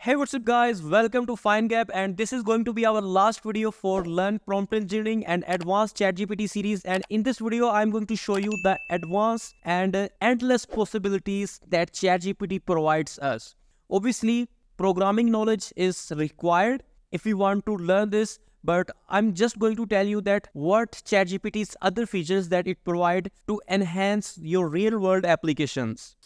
Hey, what's up guys, welcome to FindGap, and this is going to be our last video for Learn Prompt Engineering and Advanced ChatGPT series. And in this video I'm going to show you the advanced and endless possibilities that ChatGPT provides us. Obviously programming knowledge is required if we want to learn this, but I'm just going to tell you that what ChatGPT's other features that it provides to enhance your real world applications.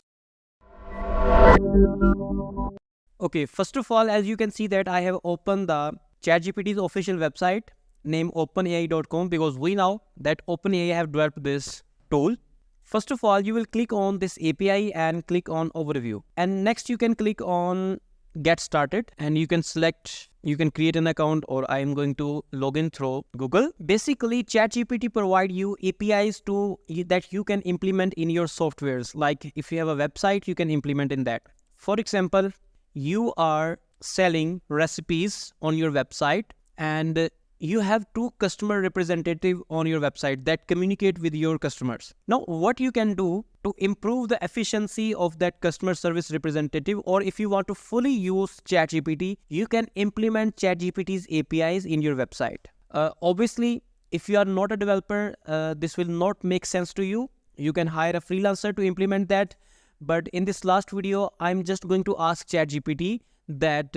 Okay, first of all, as you can see that I have opened the ChatGPT's official website named openai.com, because we know that OpenAI have developed this tool. First of all, you will click on this API and click on Overview. And next you can click on Get Started and you can select, you can create an account, or I am going to log in through Google. Basically, ChatGPT provide you APIs that you can implement in your softwares. Like if you have a website, you can implement in that. For example, you are selling recipes on your website and you have two customer representatives on your website that communicate with your customers. Now, what you can do to improve the efficiency of that customer service representative, or if you want to fully use ChatGPT, you can implement ChatGPT's APIs in your website. Obviously, if you are not a developer, this will not make sense to you. You can hire a freelancer to implement that. But in this last video, I'm just going to ask ChatGPT that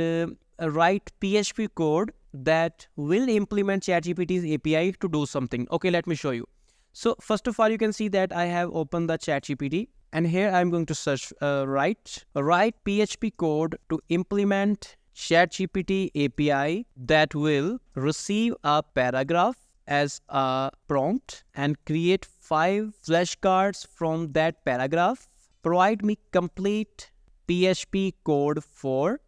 write PHP code that will implement ChatGPT's API to do something. Okay, let me show you. So first of all, you can see that I have opened the ChatGPT, and here I'm going to search write PHP code to implement ChatGPT API that will receive a paragraph as a prompt and create 5 flashcards from that paragraph. Provide me complete PHP code for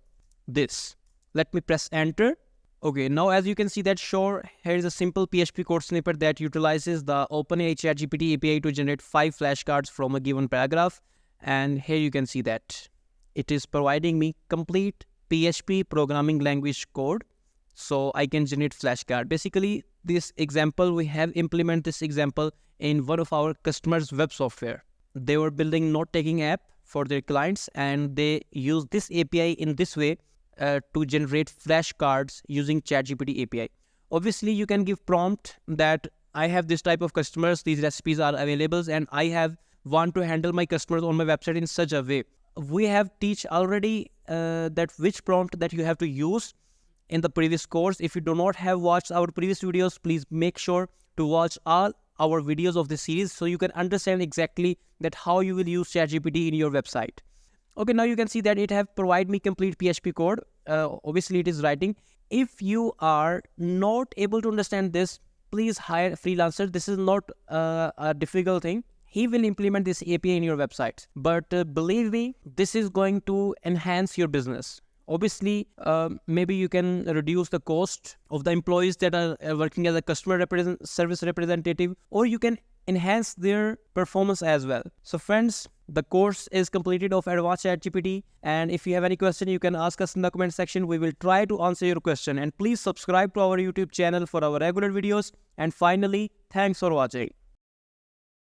this. Let me press enter. Okay, now as you can see that here is a simple PHP code snippet that utilizes the OpenAI ChatGPT API to generate 5 flashcards from a given paragraph. And here you can see that it is providing me complete PHP programming language code, so I can generate flashcard. Basically, this example, we have implemented this example in one of our customers' web software. They were building note-taking app for their clients, and they use this API in this way to generate flashcards using ChatGPT API. Obviously, you can give prompt that I have this type of customers, these recipes are available, and I want to handle my customers on my website in such a way. We have teach already that which prompt that you have to use in the previous course. If you do not have watched our previous videos, please make sure to watch all our videos of this series so you can understand exactly that how you will use ChatGPT in your website. Okay, now you can see that it have provided me complete PHP code. Obviously it is writing. If you are not able to understand this, please hire a freelancer. This is not a difficult thing. He will implement this API in your website. But believe me, this is going to enhance your business. Obviously, maybe you can reduce the cost of the employees that are working as a customer service representative, or you can enhance their performance as well. So friends, the course is completed of Advanced ChatGPT, and if you have any question, you can ask us in the comment section. We will try to answer your question, and please subscribe to our YouTube channel for our regular videos. And finally, thanks for watching.